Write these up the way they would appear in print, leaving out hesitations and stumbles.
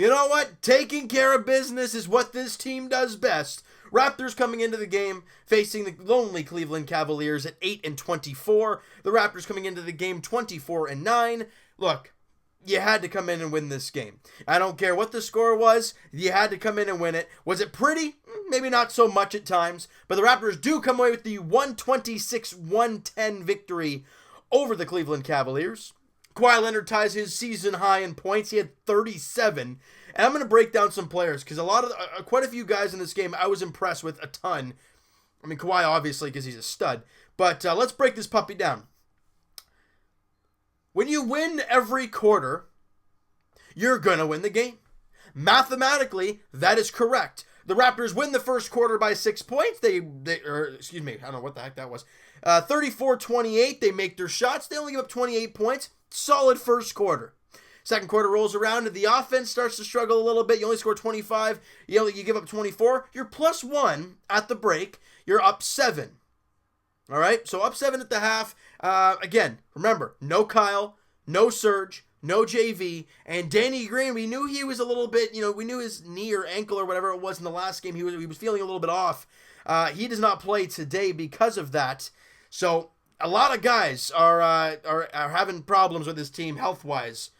You know what? Taking care of business is what this team does best. Raptors coming into the game facing the lonely Cleveland Cavaliers at 8-24. The Raptors coming into the game 24-9. Look, you had to come in and win this game. I don't care what the score was. You had to come in and win it. Was it pretty? Maybe not so much at times. But the Raptors do come away with the 126-110 victory over the Cleveland Cavaliers. Kawhi Leonard ties his season high in points. He had 37. And I'm going to break down some players because quite a few guys in this game I was impressed with a ton. I mean, Kawhi obviously because he's a stud. But let's break this puppy down. When you win every quarter, you're going to win the game. Mathematically, that is correct. The Raptors win the first quarter by 6 points. I don't know what the heck that was. 34-28, they make their shots. They only give up 28 points. Solid first quarter. Second quarter rolls around and the offense starts to struggle a little bit. You only score 25. You give up 24. You're +1 at the break. You're up 7. All right, so up 7 at the half. Again, remember, no Kyle, no Serge, no JV, and Danny Green. We knew he was a little bit, we knew his knee or ankle or whatever it was in the last game. He was feeling a little bit off. He does not play today because of that. So a lot of guys are having problems with this team health-wise.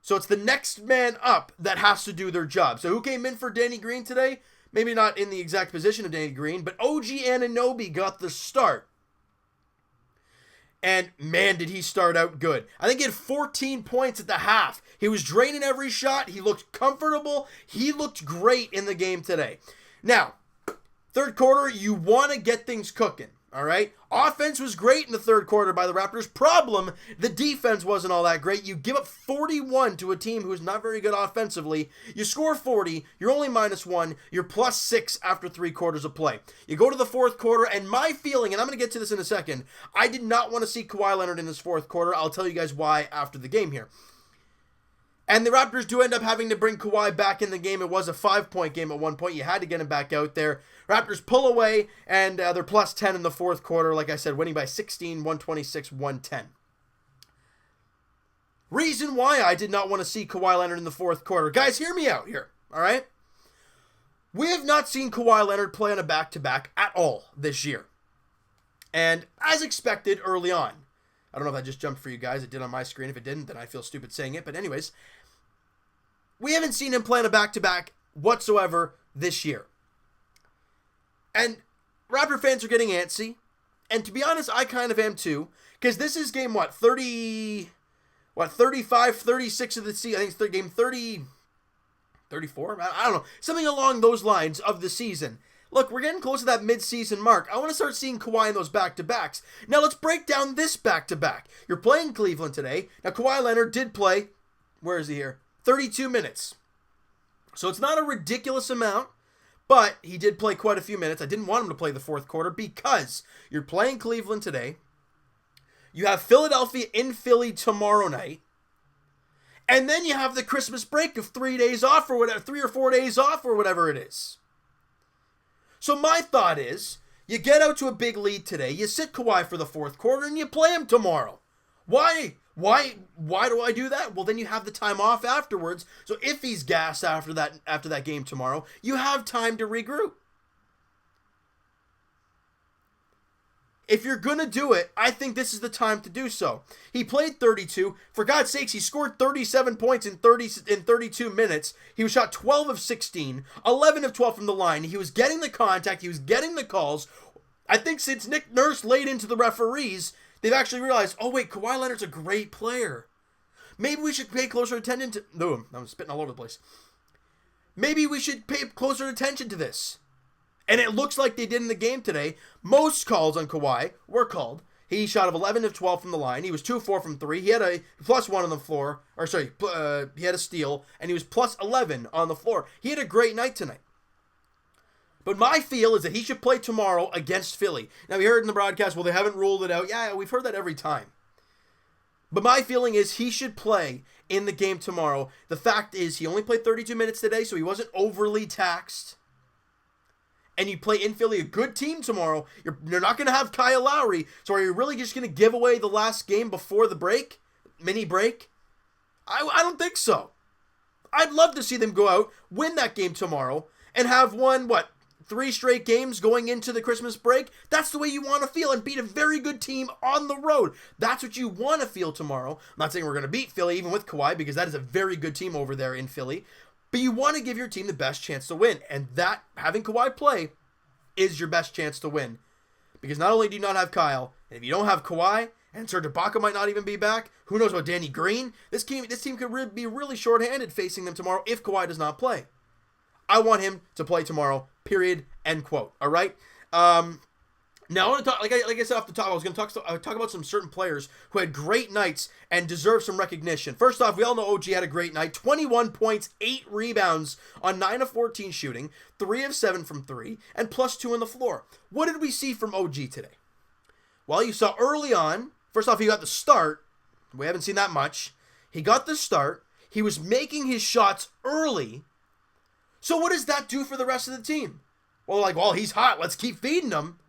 So it's the next man up that has to do their job. So who came in for Danny Green today? Maybe not in the exact position of Danny Green, but OG Anunoby got the start. And man, did he start out good. I think he had 14 points at the half. He was draining every shot. He looked comfortable. He looked great in the game today. Now, third quarter, you want to get things cooking. All right. Offense was great in the third quarter by the Raptors. Problem, the defense wasn't all that great. You give up 41 to a team who is not very good offensively. You score 40. You're only -1. You're +6 after 3 quarters of play. You go to the fourth quarter, and my feeling, and I'm going to get to this in a second, I did not want to see Kawhi Leonard in this fourth quarter. I'll tell you guys why after the game here. And the Raptors do end up having to bring Kawhi back in the game. It was a 5-point game at one point. You had to get him back out there. Raptors pull away, and they're +10 in the fourth quarter. Like I said, winning by 16, 126-110. Reason why I did not want to see Kawhi Leonard in the fourth quarter. Guys, hear me out here, all right? We have not seen Kawhi Leonard play on a back-to-back at all this year. And as expected early on, I don't know if I just jumped for you guys. It did on my screen. If it didn't, then I feel stupid saying it. But anyways, we haven't seen him play on a back-to-back whatsoever this year. And Raptor fans are getting antsy. And to be honest, I kind of am too. Because this is game, 35, 36 of the season. I think it's game 30, 34? I don't know. Something along those lines of the season. Look, we're getting close to that mid-season mark. I want to start seeing Kawhi in those back-to-backs. Now, let's break down this back-to-back. You're playing Cleveland today. Now, Kawhi Leonard did play, where is he here? 32 minutes. So it's not a ridiculous amount, but he did play quite a few minutes. I didn't want him to play the fourth quarter because you're playing Cleveland today. You have Philadelphia in Philly tomorrow night. And then you have the Christmas break of 3 days off or whatever, 3 or 4 days off or whatever it is. So my thought is, you get out to a big lead today, you sit Kawhi for the fourth quarter, and you play him tomorrow. Why do I do that? Well, then you have the time off afterwards, so if he's gassed after that game tomorrow, you have time to regroup. If you're going to do it, I think this is the time to do so. He played 32. For God's sakes, he scored 37 points in 32 minutes. He was shot 12 of 16, 11 of 12 from the line. He was getting the contact. He was getting the calls. I think since Nick Nurse laid into the referees, they've actually realized, oh wait, Kawhi Leonard's a great player. Maybe we should pay closer attention to... No, I'm spitting all over the place. Maybe we should pay closer attention to this. And it looks like they did in the game today. Most calls on Kawhi were called. He shot of 11 of 12 from the line. He was 2-4 from 3. He had a +1 on the floor. He had a steal. And he was +11 on the floor. He had a great night tonight. But my feel is that he should play tomorrow against Philly. Now, we heard in the broadcast, well, they haven't ruled it out. Yeah, we've heard that every time. But my feeling is he should play in the game tomorrow. The fact is, he only played 32 minutes today, so he wasn't overly taxed. And you play in Philly, a good team tomorrow. You're not going to have Kyle Lowry. So are you really just going to give away the last game before the break? Mini break? I don't think so. I'd love to see them go out, win that game tomorrow, and have won, 3 straight games going into the Christmas break? That's the way you want to feel, and beat a very good team on the road. That's what you want to feel tomorrow. I'm not saying we're going to beat Philly, even with Kawhi, because that is a very good team over there in Philly. But you want to give your team the best chance to win, and that, having Kawhi play, is your best chance to win. Because not only do you not have Kyle, and if you don't have Kawhi, and Serge Ibaka might not even be back, who knows about Danny Green? This team could be really shorthanded facing them tomorrow if Kawhi does not play. I want him to play tomorrow, period, end quote. All right? Now, I want to talk, like I said off the top, I was going to talk about some certain players who had great nights and deserve some recognition. First off, we all know OG had a great night. 21 points, 8 rebounds on 9 of 14 shooting, 3 of 7 from 3, and +2 on the floor. What did we see from OG today? Well, you saw early on, first off, he got the start. We haven't seen that much. He got the start. He was making his shots early. So what does that do for the rest of the team? Well, he's hot. Let's keep feeding him.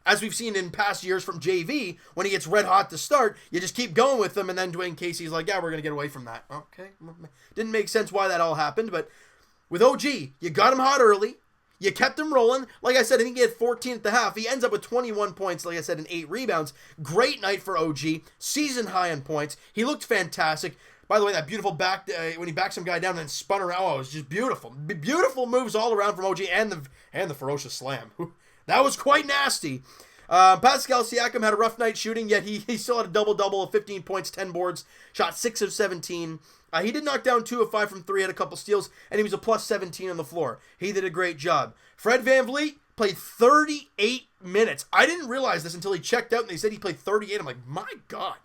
As we've seen in past years from JV, when he gets red hot to start, you just keep going with him, and then Dwayne Casey's like, yeah, we're going to get away from that. Okay. Didn't make sense why that all happened, but with OG, you got him hot early. You kept him rolling. Like I said, I think he had 14 at the half. He ends up with 21 points, like I said, and 8 rebounds. Great night for OG. Season high in points. He looked fantastic. By the way, that beautiful back, when he backed some guy down and then spun around, it was just beautiful. Beautiful moves all around from OG and the ferocious slam. That was quite nasty. Pascal Siakam had a rough night shooting, yet he still had a double-double of 15 points, 10 boards, shot 6 of 17. He did knock down 2 of 5 from 3, had a couple steals, and he was a +17 on the floor. He did a great job. Fred VanVleet played 38 minutes. I didn't realize this until he checked out and they said he played 38. I'm like, my God.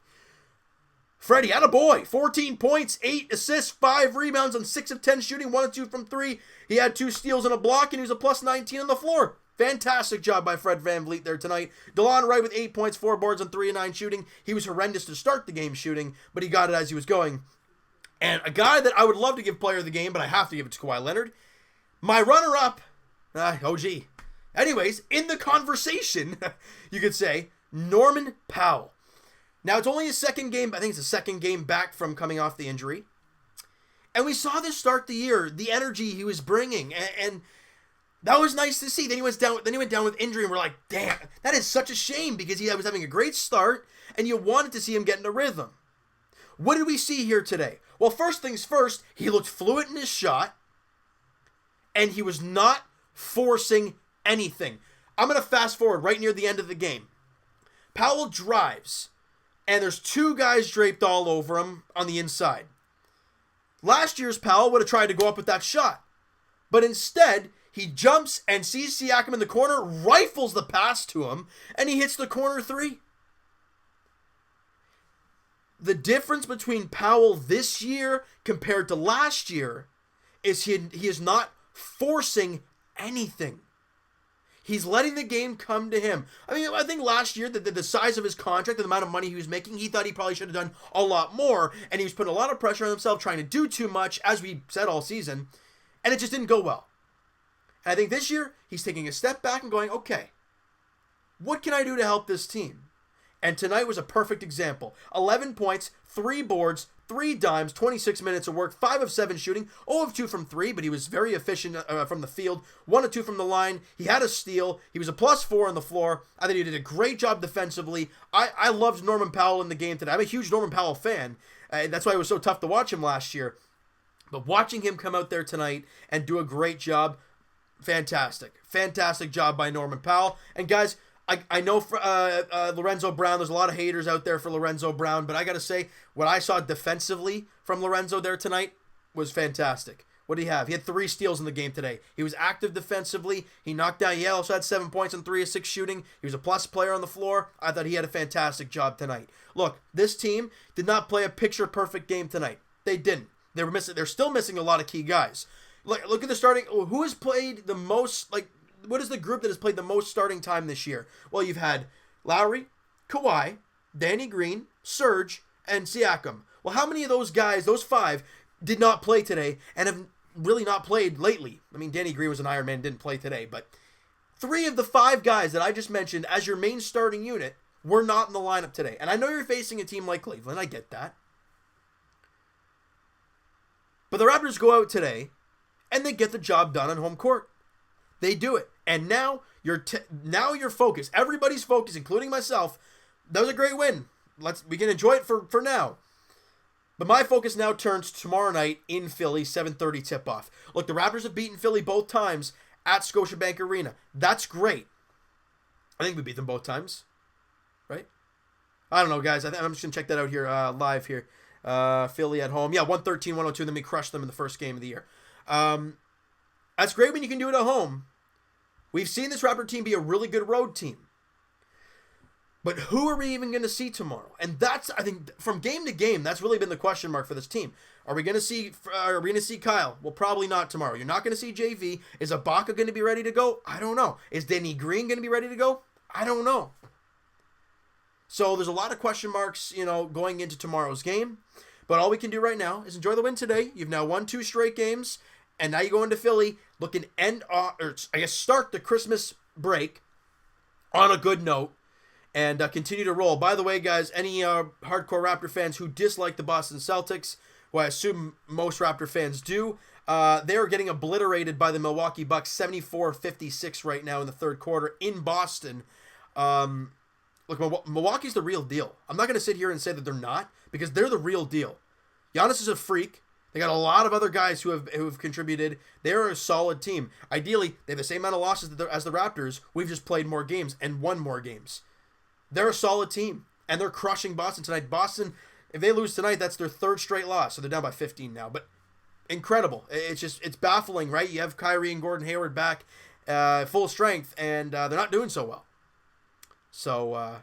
Freddie, attaboy. 14 points, 8 assists, 5 rebounds on 6 of 10 shooting, 1 of 2 from 3. He had 2 steals and a block, and he was a +19 on the floor. Fantastic job by Fred VanVleet there tonight. DeLon Wright with 8 points, 4 boards on 3 of 9 shooting. He was horrendous to start the game shooting, but he got it as he was going. And a guy that I would love to give player of the game, but I have to give it to Kawhi Leonard. My runner-up, OG. Anyways, in the conversation, you could say, Norman Powell. Now, it's only his second game. I think it's the second game back from coming off the injury. And we saw this start the year, the energy he was bringing. And that was nice to see. Then he went down with injury, and we're like, damn, that is such a shame because he was having a great start, and you wanted to see him get in a rhythm. What did we see here today? Well, first things first, he looked fluid in his shot, and he was not forcing anything. I'm going to fast forward right near the end of the game. Powell drives, and there's 2 guys draped all over him on the inside. Last year's Powell would have tried to go up with that shot, but instead, he jumps and sees Siakam in the corner, rifles the pass to him, and he hits the corner 3. The difference between Powell this year compared to last year is he is not forcing anything. He's letting the game come to him. I mean, I think last year, the size of his contract, the amount of money he was making, he thought he probably should have done a lot more, and he was putting a lot of pressure on himself, trying to do too much, as we said all season, and it just didn't go well. And I think this year, he's taking a step back and going, okay, what can I do to help this team? And tonight was a perfect example. 11 points, 3 boards, 3 dimes, 26 minutes of work, 5 of 7 shooting, 0 of 2 from 3, but he was very efficient from the field, 1 of 2 from the line. He had a steal. He was a +4 on the floor. I think he did a great job defensively. I loved Norman Powell in the game today. I'm a huge Norman Powell fan. That's why it was so tough to watch him last year. But watching him come out there tonight and do a great job, fantastic. Fantastic job by Norman Powell. And guys, I know for Lorenzo Brown, there's a lot of haters out there for Lorenzo Brown, but I got to say, what I saw defensively from Lorenzo there tonight was fantastic. What did he have? He had 3 steals in the game today. He was active defensively. He knocked down, he also had 7 points and 3 of 6 shooting. He was a plus player on the floor. I thought he had a fantastic job tonight. Look, this team did not play a picture-perfect game tonight. They didn't. They're still missing a lot of key guys. Look at the starting. Who has played the most, what is the group that has played the most starting time this year? Well, you've had Lowry, Kawhi, Danny Green, Serge, and Siakam. Well, how many of those guys, those 5, did not play today and have really not played lately? I mean, Danny Green was an Iron Man, didn't play today, but 3 of the 5 guys that I just mentioned as your main starting unit were not in the lineup today. And I know you're facing a team like Cleveland. I get that. But the Raptors go out today, and they get the job done on home court. They do it. And now now you're focused. Everybody's focused, including myself. That was a great win. We can enjoy it for now. But my focus now turns to tomorrow night in Philly, 7:30 tip-off. Look, the Raptors have beaten Philly both times at Scotiabank Arena. That's great. I think we beat them both times, right? I don't know, guys. I'm just going to check that out here live here. Philly at home. Yeah, 113-102, and then we crushed them in the first game of the year. That's great when you can do it at home. We've seen this Raptor team be a really good road team. But who are we even going to see tomorrow? And that's, I think, from game to game, that's really been the question mark for this team. Are we going to see Kyle? Well, probably not tomorrow. You're not going to see JV. Is Ibaka going to be ready to go? I don't know. Is Danny Green going to be ready to go? I don't know. So there's a lot of question marks, going into tomorrow's game. But all we can do right now is enjoy the win today. You've now won 2 straight games, and now you go into Philly looking start the Christmas break on a good note. And continue to roll. By the way, guys, any hardcore Raptor fans who dislike the Boston Celtics, who I assume most Raptor fans do, they are getting obliterated by the Milwaukee Bucks, 74-56 right now in the third quarter in Boston. Look, Milwaukee's the real deal. I'm not going to sit here and say that they're not, because they're the real deal. Giannis is a freak. They got a lot of other guys who have contributed. They're a solid team. Ideally, they have the same amount of losses as the Raptors. We've just played more games and won more games. They're a solid team, and they're crushing Boston tonight. Boston, if they lose tonight, that's their 3rd straight loss, so they're down by 15 now. But incredible. It's baffling, right? You have Kyrie and Gordon Hayward back full strength, and they're not doing so well. So,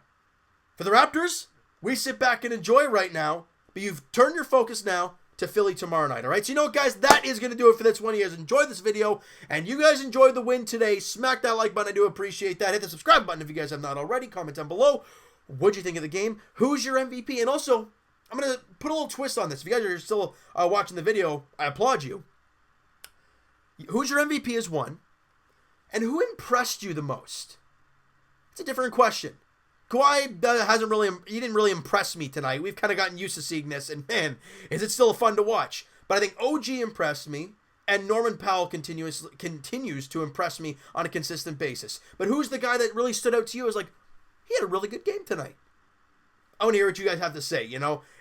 for the Raptors, we sit back and enjoy right now, but you've turned your focus now to Philly tomorrow night, all right? So, guys, that is going to do it for this one. You guys enjoyed this video, and you guys enjoyed the win today. Smack that like button. I do appreciate that. Hit the subscribe button if you guys have not already. Comment down below. What'd you think of the game? Who's your MVP? And also, I'm going to put a little twist on this. If you guys are still watching the video, I applaud you. Who's your MVP is one, and who impressed you the most? It's a different question. Kawhi didn't really impress me tonight. We've kind of gotten used to seeing this, and man, is it still fun to watch. But I think OG impressed me, and Norman Powell continues to impress me on a consistent basis. But who's the guy that really stood out to you as he had a really good game tonight? I want to hear what you guys have to say,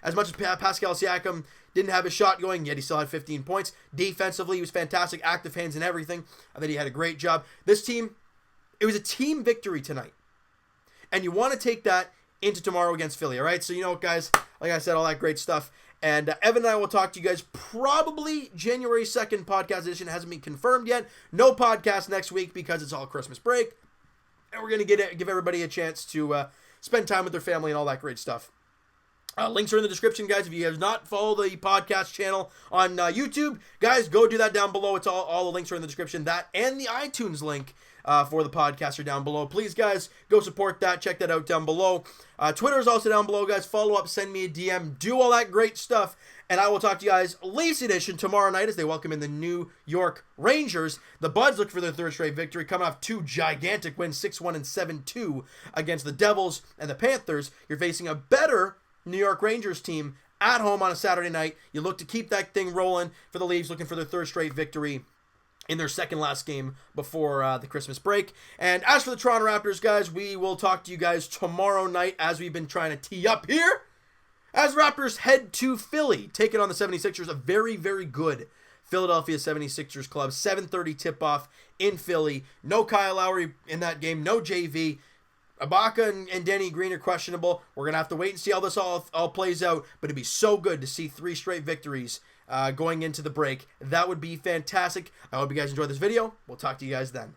As much as Pascal Siakam didn't have his shot going, yet he still had 15 points. Defensively, he was fantastic, active hands and everything. I think he had a great job. This team, it was a team victory tonight. And you want to take that into tomorrow against Philly, all right? So, guys, like I said, all that great stuff. And Evan and I will talk to you guys probably January 2nd podcast edition. It hasn't been confirmed yet. No podcast next week because it's all Christmas break. And we're going to give everybody a chance to spend time with their family and all that great stuff. Links are in the description, guys. If you guys not follow the podcast channel on YouTube, guys, go do that down below. It's all the links are in the description. That and the iTunes link for the podcast are down below. Please, guys, go support that. Check that out down below. Twitter is also down below, guys. Follow up, send me a DM, do all that great stuff. And I will talk to you guys Leafs edition tomorrow night as they welcome in the New York Rangers. The Buds look for their 3rd straight victory, coming off 2 gigantic wins, 6-1 and 7-2 against the Devils and the Panthers. You're facing a better New York Rangers team at home on a Saturday night. You look to keep that thing rolling for the Leafs, looking for their 3rd straight victory in their second last game before the Christmas break. And as for the Toronto Raptors, guys, we will talk to you guys tomorrow night as we've been trying to tee up here. As Raptors head to Philly, taking on the 76ers, a very, very good Philadelphia 76ers club. 7:30 tip-off in Philly. No Kyle Lowry in that game. No JV. Ibaka and Danny Green are questionable. We're going to have to wait and see how this all plays out. But it'd be so good to see 3 straight victories going into the break. That would be fantastic. I hope you guys enjoyed this video. We'll talk to you guys then.